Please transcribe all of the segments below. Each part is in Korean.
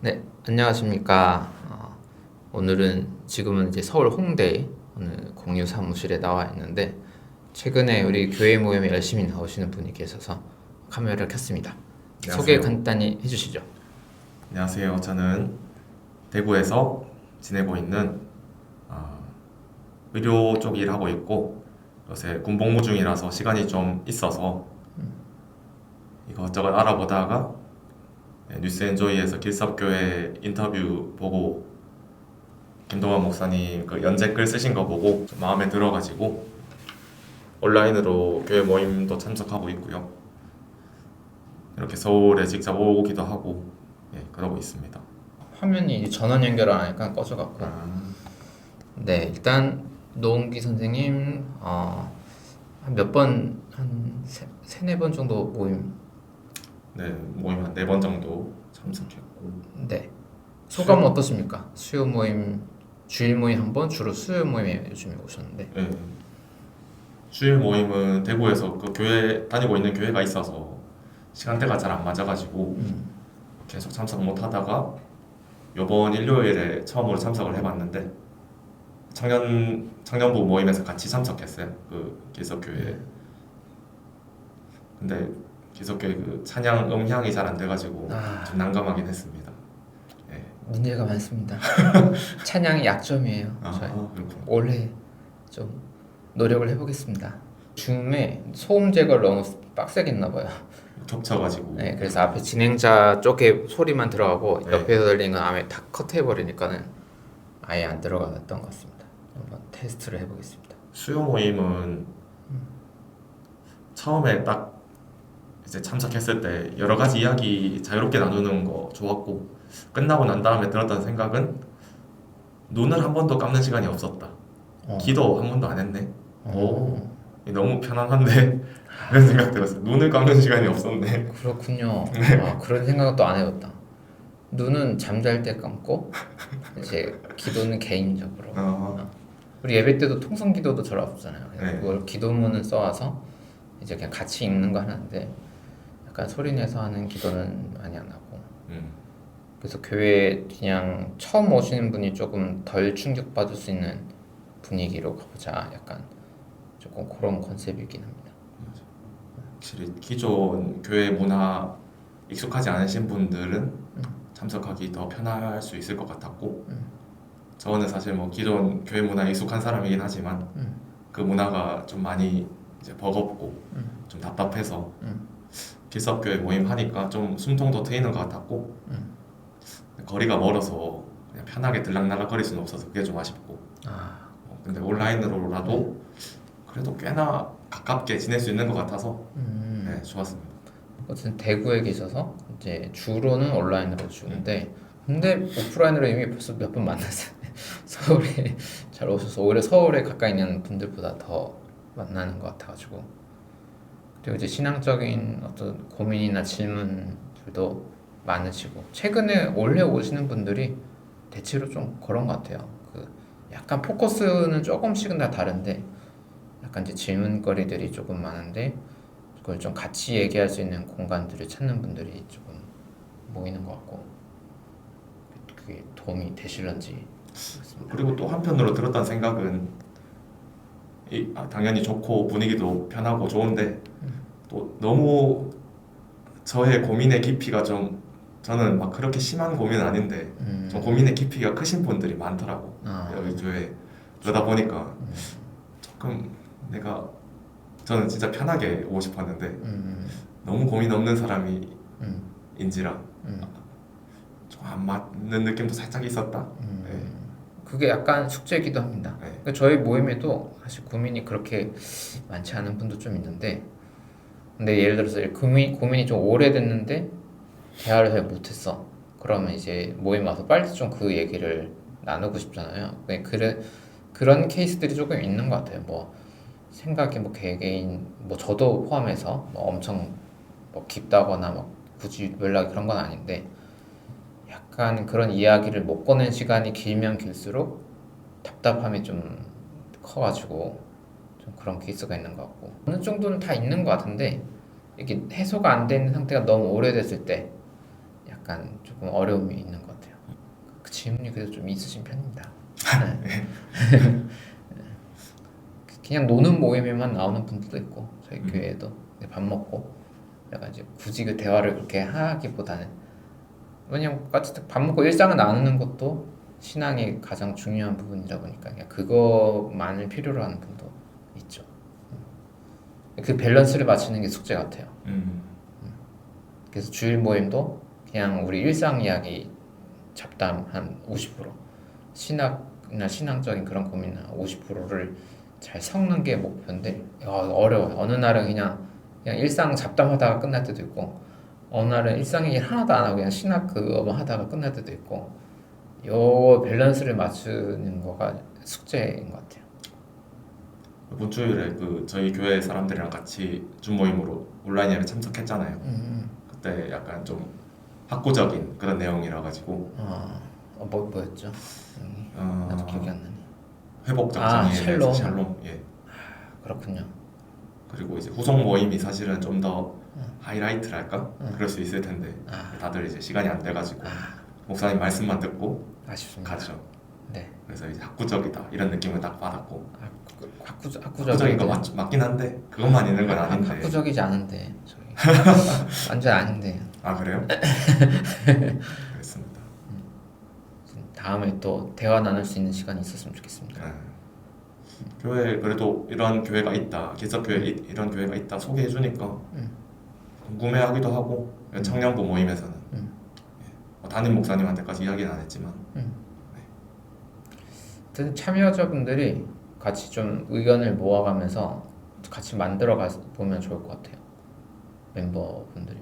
네, 안녕하십니까. 오늘은 지금은 이제 서울 홍대 어느 공유 사무실에 나와 있는데 최근에 우리 교회 모임에 열심히 나오시는 분이 계셔서 카메라를 켰습니다. 소개 안녕하세요. 간단히 해주시죠. 안녕하세요. 저는 대구에서 지내고 있는 아, 의료 쪽 일하고 있고 요새 군복무 중이라서 시간이 좀 있어서 이것저것 알아보다가 뉴스엔조이에서 길섭교회 인터뷰 보고 김동환 목사님 그 연재 글 쓰신 거 보고 좀 마음에 들어가지고 온라인으로 교회 모임도 참석하고 있고요. 이렇게 서울에 직접 오기도 하고 그러고 있습니다. 화면이 이제 전원 연결 안 하니까 꺼져갖고. 네, 일단 노은기 선생님 한 몇 번, 한 세네 번 정도 모임. 네, 모임 한 4번 정도 참석했고 네, 소감은 어떠십니까? 수요 모임, 주일 모임 한 번, 주로 수요 모임에 요즘에 오셨는데. 네, 주일 모임은 대구에서 그 교회 다니고 있는 교회가 있어서 시간대가 잘 안 맞아가지고 계속 참석 못 하다가 이번 일요일에 처음으로 참석을 해봤는데 청년부 모임에서 같이 참석했어요. 그 기석교회. 근데 기석교회 그 찬양 음향이 잘 안 돼가지고 좀 난감하긴 했습니다. 네. 문제가 많습니다. 찬양이 약점이에요. 저희 그렇구나. 올해 좀 노력을 해보겠습니다. 줌에 소음 제거를 너무 빡세게 했나 봐요. 겹쳐가지고. 네, 그래서 앞에 진행자 쪽에 소리만 들어가고 네. 옆에서 들리는 건 아예 다 컷해버리니까는 아예 안 들어갔던 것 같습니다. 한번 테스트를 해보겠습니다. 수요 모임은 처음에 딱 이제 참석했을 때 여러 가지 이야기 자유롭게 나누는 거 좋았고 끝나고 난 다음에 들었던 생각은 눈을 한 번도 감는 시간이 없었다. 기도 한 번도 안 했네. 너무 편안한데 이런 생각 들었어요. 눈을 감는 시간이 없었네. 그렇군요. 그런 생각은 또 안 해봤다. 눈은 잠잘 때 감고 이제 기도는 개인적으로. 우리 예배 때도 통성 기도도 잘 없잖아요. 그냥 네. 그걸 기도문을 써와서 이제 그냥 같이 읽는 거 하는데 약간 소리 내서 하는 기도는 많이 안 하고. 그래서 교회 그냥 처음 오시는 분이 조금 덜 충격받을 수 있는 분위기로 가보자. 약간 조금 그런 컨셉이긴 합니다. 확실히 기존 교회 문화 익숙하지 않으신 분들은 참석하기 더 편할 수 있을 것 같았고 저는 사실 뭐 기존 교회 문화에 익숙한 사람이긴 하지만 그 문화가 좀 많이 이제 버겁고 좀 답답해서 길섭교회 모임 하니까 좀 숨통도 트이는 것 같았고 거리가 멀어서 그냥 편하게 들락날락 거릴 수는 없어서 그게 좀 아쉽고 근데 온라인으로라도 그래도 꽤나 가깝게 지낼 수 있는 것 같아서 네, 좋았습니다. 어쨌든 대구에 계셔서 이제 주로는 온라인으로 주는데 근데 오프라인으로 이미 벌써 몇 번 만났어요. 서울에 잘 오셔서 오히려 서울에 가까이 있는 분들보다 더 만나는 것 같아가지고 그리고 이제 신앙적인 어떤 고민이나 질문들도 많으시고 최근에 올해 오시는 분들이 대체로 좀 그런 것 같아요. 그 약간 포커스는 조금씩은 다 다른데 약간 이제 질문거리들이 조금 많은데 그걸 좀 같이 얘기할 수 있는 공간들을 찾는 분들이 조금 모이는 것 같고 그게 도움이 되실런지. 그리고 또 한편으로 들었던 생각은 당연히 좋고 분위기도 편하고 좋은데 또 너무 저의 고민의 깊이가 좀 저는 막 그렇게 심한 고민은 아닌데 좀 고민의 깊이가 크신 분들이 많더라고. 여기 교회 그러다 보니까 조금 저는 진짜 편하게 오고 싶었는데 너무 고민 없는 사람인지라 좀 안 맞는 느낌도 살짝 있었다. 네. 그게 약간 숙제이기도 합니다. 네. 그러니까 저희 모임에도 사실 고민이 그렇게 많지 않은 분도 좀 있는데 근데 예를 들어서 고민이 좀 오래됐는데 대화를 잘 못했어. 그러면 이제 모임 와서 빨리 좀 그 얘기를 나누고 싶잖아요. 그런 케이스들이 조금 있는 것 같아요. 뭐 생각이 뭐 개개인 뭐 저도 포함해서 뭐 엄청 뭐 깊다거나 막 굳이 연락이 그런 건 아닌데 약간 그런 이야기를 못 꺼낸 시간이 길면 길수록 답답함이 좀 커가지고 좀 그런 케이스가 있는 것 같고 어느 정도는 다 있는 것 같은데 이게 해소가 안 되는 상태가 너무 오래됐을 때 약간 조금 어려움이 있는 것 같아요. 질문이 그래도 좀 있으신 편입니다. 네. 그냥 노는 모임에만 나오는 분들도 있고 저희 교회에도 밥 먹고 약간 이제 굳이 그 대화를 그렇게 하기보다는 왜냐면 어쨌든 밥 먹고 일상을 나누는 것도 신앙의 가장 중요한 부분이다 보니까 그냥 그거만을 필요로 하는 분도 있죠. 그 밸런스를 맞추는 게 숙제 같아요. 그래서 주일 모임도 그냥 우리 일상 이야기 잡담 한 50%, 신학이나 신앙적인 그런 고민 한 50%를 잘 섞는 게 목표인데 어려워요. 어느 날은 그냥 일상 잡담하다가 끝날 때도 있고 어느 날은 일상 얘기 하나도 안 하고 그냥 신학 그거만 하다가 끝날 때도 있고 요 밸런스를 맞추는 거가 숙제인 것 같아요. 이번 주일에 그 저희 교회 사람들이랑 같이 줌 모임으로 온라인 예배 참석했잖아요. 그때 약간 좀 학구적인 그런 내용이라 가지고 뭐였죠? 나도 기억이 안 나네. 회복적 장애에 대해서 샬롬. 예. 그렇군요. 그리고 이제 후속 모임이 사실은 좀 더 하이라이트랄까? 그럴 수 있을 텐데 다들 이제 시간이 안 돼가지고 목사님 말씀만 듣고 아쉽습니다. 가죠. 네. 그래서 이제 학구적이다 이런 느낌을 딱 받았고 학구적인 거 맞긴 한데 그것만 있는 건 아닌데. 학구적이지 않은데 저희 완전 아닌데. 아 그래요? 그렇습니다. 다음에 또 대화 나눌 수 있는 시간이 있었으면 좋겠습니다. 교회 그래도 이런 교회가 있다, 기적교회 이런 교회가 있다 소개해 주니까 궁금해하기도 하고 청년부 모임에서는 담임 목사님한테까지 이야기는 안 했지만 참여자분들이 같이 좀 의견을 모아가면서 같이 만들어 보면 좋을 것 같아요. 멤버분들이.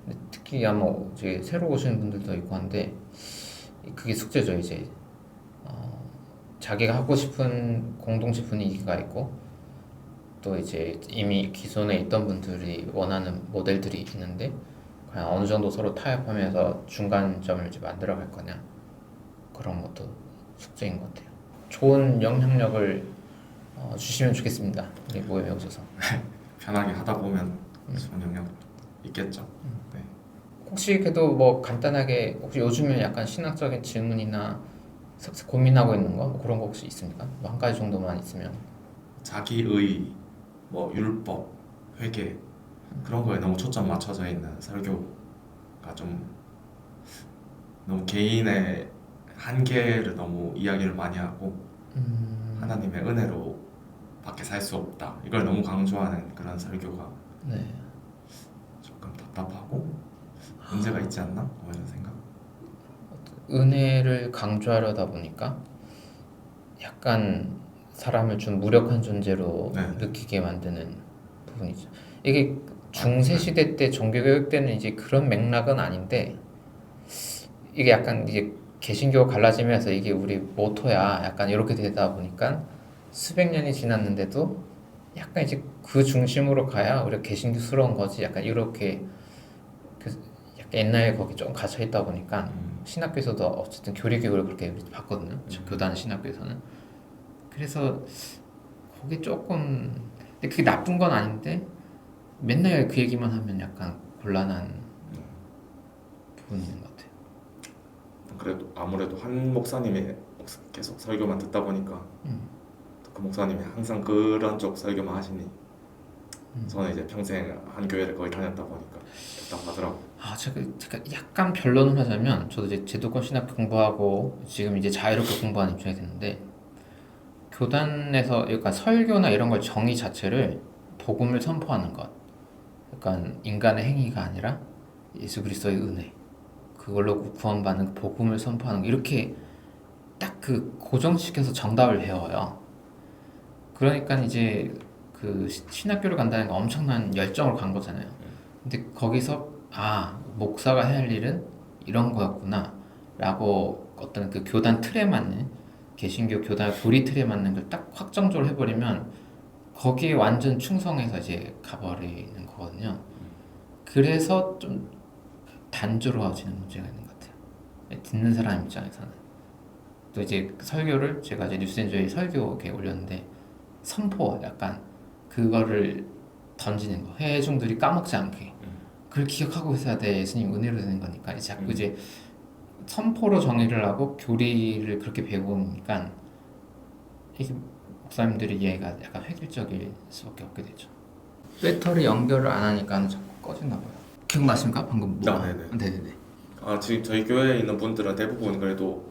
근데 특히 아마 이제 새로 오시는 분들도 있고 한데 그게 숙제죠. 이제 자기가 하고 싶은 공동체 분위기가 있고 또 이제 이미 기존에 있던 분들이 원하는 모델들이 있는데 과연 어느 정도 서로 타협하면서 중간점을 이제 만들어 갈 거냐 그런 것도 숙제인 것 같아요. 좋은 영향력을 주시면 좋겠습니다. 우리 모임에 오셔서 편하게 하다 보면 좋은 영향 있겠죠. 네. 혹시 그래도 뭐 간단하게 혹시 요즘에 약간 신학적인 질문이나 고민하고 있는 거 뭐 그런 거 혹시 있습니까? 뭐 한 가지 정도만 있으면. 자기의 뭐 율법, 회개 그런 거에 너무 초점 맞춰져 있는 설교가 좀 너무 개인의 한계를 너무 이야기를 많이 하고 하나님의 은혜로 밖에 살 수 없다 이걸 너무 강조하는 그런 설교가 네. 조금 답답하고 문제가 있지 않나? 뭐 이런 생각. 은혜를 강조하려다 보니까 약간 사람을 좀 무력한 존재로 네. 느끼게 만드는 부분이죠. 이게 중세 시대 때 종교교육 때는 이제 그런 맥락은 아닌데 이게 약간 이게 개신교가 갈라지면서 이게 우리 모토야 약간 이렇게 되다 보니까 수백 년이 지났는데도 약간 이제 그 중심으로 가야 우리가 개신교스러운 거지 약간 이렇게 약간 옛날에 거기 좀 갇혀 있다 보니까 신학교에서도 어쨌든 교리교육을 그렇게 봤거든요. 교단 신학교에서는. 그래서 거기 조금 근데 그게 나쁜 건 아닌데 맨날 그 얘기만 하면 약간 곤란한 부분이 있는 것 같아요. 그래도 아무래도 한 목사님의 계속 설교만 듣다 보니까 그 목사님이 항상 그런 쪽 설교만 하시니 저는 이제 평생 한 교회를 거의 다녔다 보니까 답답하더라고. 제가 약간 변론을 하자면 저도 이제 제도권 신학 공부하고 지금 이제 자유롭게 공부하는 입장이 됐는데 교단에서 그러니까 설교나 이런 걸 정의 자체를 복음을 선포하는 것, 약간 인간의 행위가 아니라 예수 그리스도의 은혜, 그걸로 구원받는 그 복음을 선포하는 거 이렇게 딱 그 고정시켜서 정답을 배워요. 그러니까 이제 그 신학교를 간다는 게 엄청난 열정으로 간 거잖아요. 근데 거기서 목사가 해야 할 일은 이런 거였구나 라고 어떤 그 교단 틀에 맞는 개신교 교단 교리 틀에 맞는 걸 딱 확정적으로 해버리면 거기에 완전 충성해서 이제 가버리는 거거든요. 그래서 좀 단조로워지는 문제가 있는 것 같아요. 듣는 사람 입장에서는. 또 이제 설교를 제가 이제 뉴스엔조에 설교에 올렸는데 선포 약간 그거를 던지는 거 회중들이 까먹지 않게 그걸 기억하고 있어야 돼. 예수님 은혜로 되는 거니까 이제 자꾸 이제 선포로 정의를 하고 교리를 그렇게 배우니까 이게 목사님들의 이해가 약간 획일적일 수밖에 없게 되죠. 배터리 연결을 안 하니까 자꾸 꺼지나 봐요. 기억나십니까? 방금 뭐? 네네. 네네네. 지금 저희 교회에 있는 분들은 대부분 그래도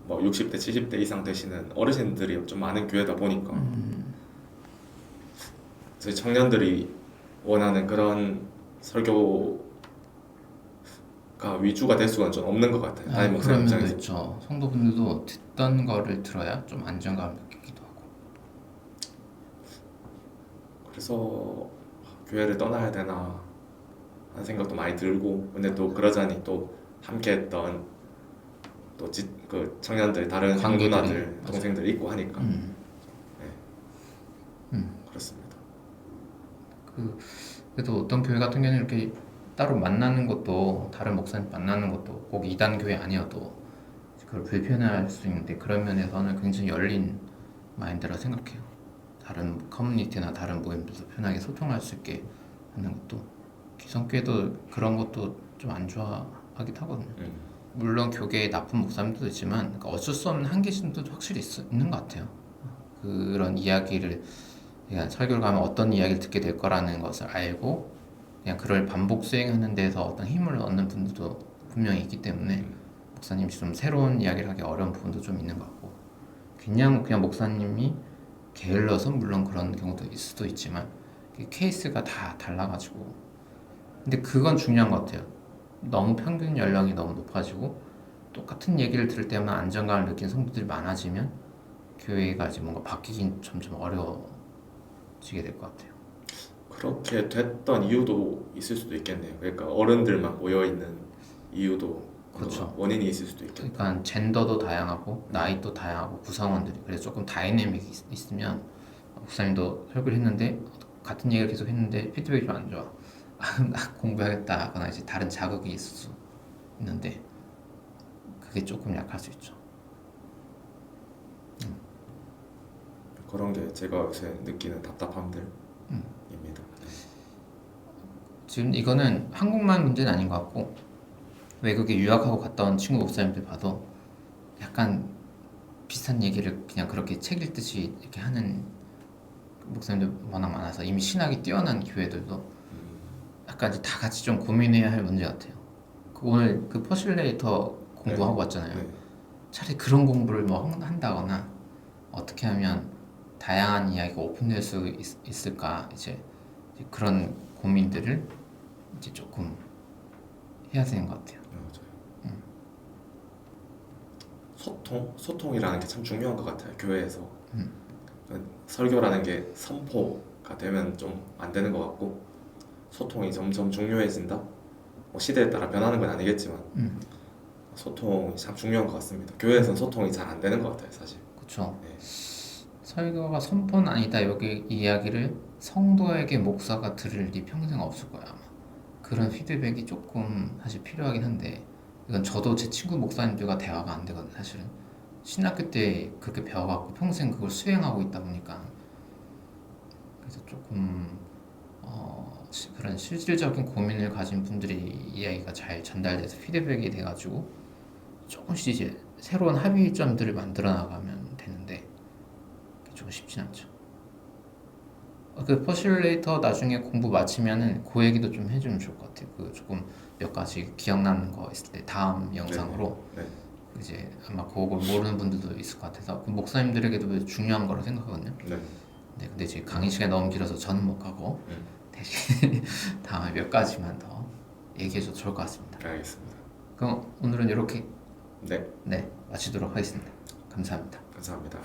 뭐 60대, 70대 이상 되시는 어르신들이 좀 많은 교회다 보니까 저희 청년들이 원하는 그런 설교가 위주가 될 수가 좀 없는 것 같아요. 담임 목사 그런 면도 입장에서. 있죠. 성도분들도 듣던 거를 들어야 좀 안정감을 느끼기도 하고. 그래서 교회를 떠나야 되나 하는 생각도 많이 들고, 근데 또 그러자니 또 함께했던 그 청년들, 다른 형 관계들이, 누나들, 맞아요. 동생들 있고 하니까 음. 그렇습니다. 그래도 어떤 교회 같은 경우는 이렇게 따로 만나는 것도, 다른 목사님 만나는 것도 꼭 이단 교회 아니어도 그걸 불편해할 수 있는데, 그런 면에서는 굉장히 열린 마인드라 생각해요. 다른 커뮤니티나 다른 모임들도 편하게 소통할 수 있게 하는 것도, 기성교회도 그런 것도 좀 안 좋아하긴 하거든요. 물론 교계에 나쁜 목사님들도 있지만, 그러니까 어쩔 수 없는 한계심도 확실히 있는 것 같아요. 그런 이야기를, 그냥 설교를 가면 어떤 이야기를 듣게 될 거라는 것을 알고 그냥 그걸 반복 수행하는 데서 어떤 힘을 얻는 분들도 분명히 있기 때문에 목사님이 좀 새로운 이야기를 하기 어려운 부분도 좀 있는 것 같고, 그냥 목사님이 게을러서 물론 그런 경우도 있을 수도 있지만 케이스가 다 달라가지고, 근데 그건 중요한 것 같아요. 너무 평균 연령이 너무 높아지고 똑같은 얘기를 들을 때만 안정감을 느끼는 성도들이 많아지면 교회가 이제 뭔가 바뀌긴 점점 어려워지게 될 것 같아요. 그렇게 됐던 이유도 있을 수도 있겠네요. 그러니까 어른들만 모여 있는 이유도 그렇죠. 원인이 있을 수도 있겠다. 그러니까 젠더도 다양하고 나이도 다양하고 구성원들이, 그래서 조금 다이내믹이 있으면, 목사님도 설교를 했는데 같은 얘기를 계속 했는데 피드백이 좀 안 좋아. 나 공부해야겠다 하거나 이제 다른 자극이 있을 수 있는데 그게 조금 약할 수 있죠. 그런 게 제가 요새 느끼는 답답함들입니다. 지금 이거는 한국만 문제는 아닌 것 같고, 외국에 유학하고 갔다 온 친구 목사님들 봐도 약간 비슷한 얘기를 그냥 그렇게 책 읽듯이 이렇게 하는 목사님들 워낙 많아서, 이미 신학이 뛰어난 교회들도 약간 이제 다 같이 좀 고민해야 할 문제 같아요. 오늘 그 퍼실레이터 공부하고 왔잖아요. 네. 차라리 그런 공부를 뭐 한다거나, 어떻게 하면 다양한 이야기가 오픈될 수 있을까, 이제 그런 고민들을 이제 조금 해야 되는 것 같아요. 맞아요. 소통이라는 게 참 중요한 것 같아요. 교회에서 설교라는 게 선포가 되면 좀 안 되는 것 같고, 소통이 점점 중요해진다. 뭐 시대에 따라 변하는 건 아니겠지만 소통이 참 중요한 것 같습니다. 교회에서는 소통이 잘 안 되는 것 같아요, 사실. 그렇죠. 네. 설교가 선포는 아니다, 여기 이 이야기를 성도에게 목사가 들을 일이 평생 없을 거야 아마. 그런 피드백이 조금 사실 필요하긴 한데, 이건 저도 제 친구 목사님들과 대화가 안 되거든요. 사실은 신학교 때 그렇게 배워갖고 평생 그걸 수행하고 있다 보니까, 그래서 조금 그런 실질적인 고민을 가진 분들이 이야기가 잘 전달돼서 피드백이 돼가지고 조금씩 이제 새로운 합의점들을 만들어 나가면 되는데, 그게 좀 쉽진 않죠. 그 퍼실레이터 나중에 공부 마치면은 그 얘기도 좀 해주면 좋을 것 같아요. 그 조금 몇 가지 기억나는 거 있을 때 다음 영상으로 네. 이제 아마 그걸 모르는 분들도 있을 것 같아서, 그 목사님들에게도 중요한 거라고 생각하거든요. 네. 네, 근데 지금 강의 시간이 너무 길어서 저는 못 가고 대신 다음에 몇 가지만 더 얘기해줘도 좋을 것 같습니다. 알겠습니다. 그럼 오늘은 이렇게 네. 마치도록 하겠습니다. 감사합니다. 감사합니다.